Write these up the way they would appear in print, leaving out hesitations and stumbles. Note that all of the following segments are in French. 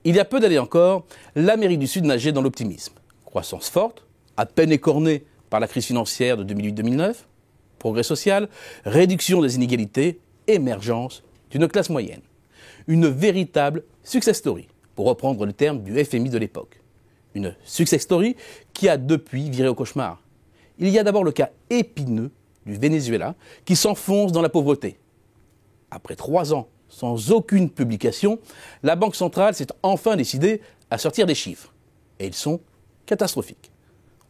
Il y a peu d'années encore, l'Amérique du Sud nageait dans l'optimisme. Croissance forte, à peine écornée par la crise financière de 2008-2009, progrès social, réduction des inégalités, émergence d'une classe moyenne. Une véritable success story, pour reprendre le terme du FMI de l'époque. Une success story qui a depuis viré au cauchemar. Il y a d'abord le cas épineux du Venezuela qui s'enfonce dans la pauvreté. Après 3 ans sans aucune publication, la Banque centrale s'est enfin décidée à sortir des chiffres. Et ils sont catastrophiques.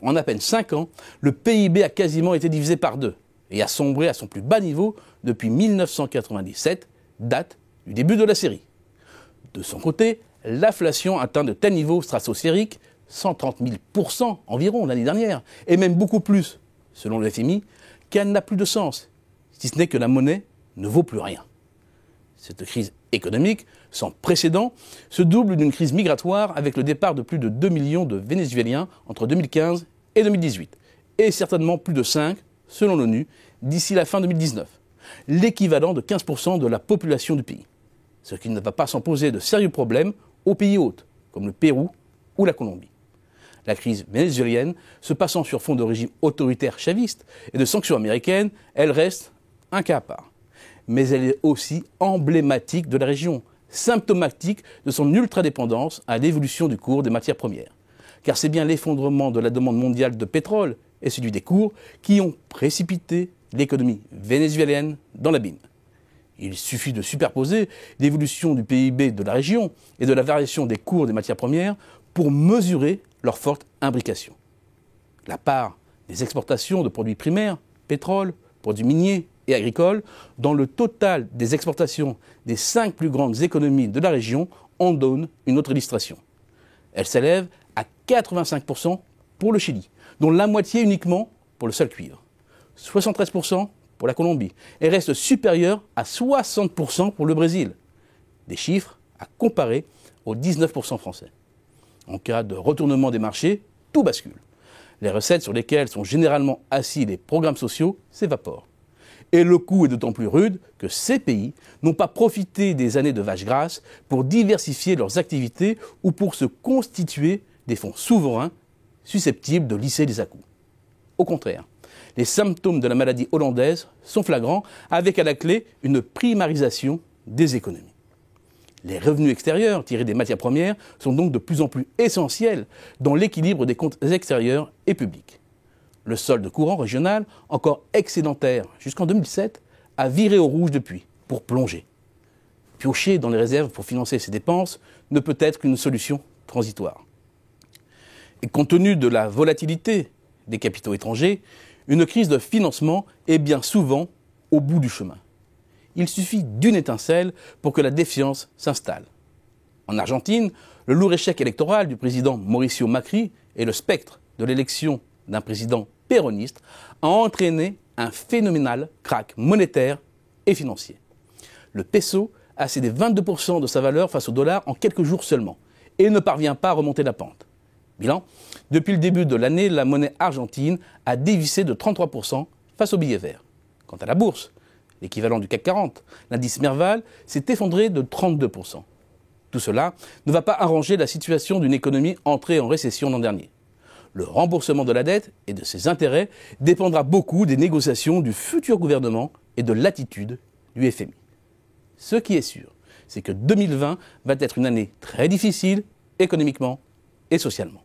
En à peine 5 ans, le PIB a quasiment été divisé par 2 et a sombré à son plus bas niveau depuis 1997, date du début de la série. De son côté, l'inflation atteint de tels niveaux stratosphériques, 130 000% environ l'année dernière, et même beaucoup plus, selon le FMI, qu'elle n'a plus de sens, si ce n'est que la monnaie ne vaut plus rien. Cette crise économique, sans précédent, se double d'une crise migratoire avec le départ de plus de 2 millions de Vénézuéliens entre 2015 et 2018, et certainement plus de 5, selon l'ONU, d'ici la fin 2019, l'équivalent de 15% de la population du pays. Ce qui ne va pas sans poser de sérieux problèmes aux pays hôtes, comme le Pérou ou la Colombie. La crise vénézuélienne, se passant sur fond de régime autoritaire chaviste et de sanctions américaines, elle reste un cas à part. Mais elle est aussi emblématique de la région, symptomatique de son ultra-dépendance à l'évolution du cours des matières premières. Car c'est bien l'effondrement de la demande mondiale de pétrole et celui des cours qui ont précipité l'économie vénézuélienne dans l'abîme. Il suffit de superposer l'évolution du PIB de la région et de la variation des cours des matières premières pour mesurer leur forte imbrication. La part des exportations de produits primaires, pétrole, produits miniers et agricoles, dans le total des exportations des 5 plus grandes économies de la région en donne une autre illustration. Elle s'élève à 85% pour le Chili, dont la moitié uniquement pour le seul cuivre, 73% pour la Colombie, et reste supérieure à 60% pour le Brésil. Des chiffres à comparer aux 19% français. En cas de retournement des marchés, tout bascule. Les recettes sur lesquelles sont généralement assis les programmes sociaux s'évaporent. Et le coup est d'autant plus rude que ces pays n'ont pas profité des années de vaches grasses pour diversifier leurs activités ou pour se constituer des fonds souverains susceptibles de lisser les à-coups. Au contraire, les symptômes de la maladie hollandaise sont flagrants, avec à la clé une primarisation des économies. Les revenus extérieurs tirés des matières premières sont donc de plus en plus essentiels dans l'équilibre des comptes extérieurs et publics. Le solde courant régional, encore excédentaire jusqu'en 2007, a viré au rouge depuis, pour plonger. Piocher dans les réserves pour financer ces dépenses ne peut être qu'une solution transitoire. Et compte tenu de la volatilité des capitaux étrangers, une crise de financement est bien souvent au bout du chemin. Il suffit d'une étincelle pour que la défiance s'installe. En Argentine, le lourd échec électoral du président Mauricio Macri et le spectre de l'élection d'un président péroniste a entraîné un phénoménal krach monétaire et financier. Le peso a cédé 22% de sa valeur face au dollar en quelques jours seulement et ne parvient pas à remonter la pente. Bilan, depuis le début de l'année, la monnaie argentine a dévissé de 33% face au billet vert. Quant à la bourse, l'équivalent du CAC 40, l'indice Merval s'est effondré de 32%. Tout cela ne va pas arranger la situation d'une économie entrée en récession l'an dernier. Le remboursement de la dette et de ses intérêts dépendra beaucoup des négociations du futur gouvernement et de l'attitude du FMI. Ce qui est sûr, c'est que 2020 va être une année très difficile économiquement et socialement.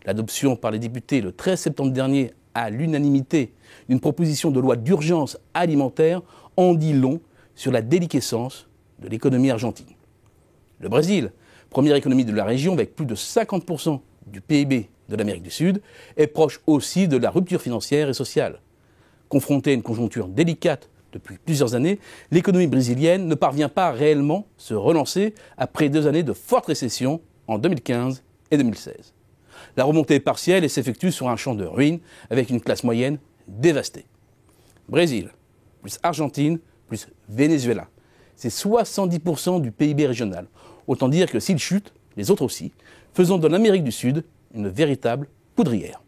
L'adoption par les députés le 13 septembre dernier à l'unanimité d'une proposition de loi d'urgence alimentaire en dit long sur la déliquescence de l'économie argentine. Le Brésil, première économie de la région avec plus de 50% du PIB de l'Amérique du Sud, est proche aussi de la rupture financière et sociale. Confrontée à une conjoncture délicate depuis plusieurs années, l'économie brésilienne ne parvient pas à réellement se relancer après 2 années de forte récession en 2015 et 2016. La remontée est partielle et s'effectue sur un champ de ruines avec une classe moyenne dévastée. Brésil, plus Argentine, plus Venezuela. C'est 70% du PIB régional. Autant dire que s'il chute, les autres aussi, faisant de l'Amérique du Sud une véritable poudrière.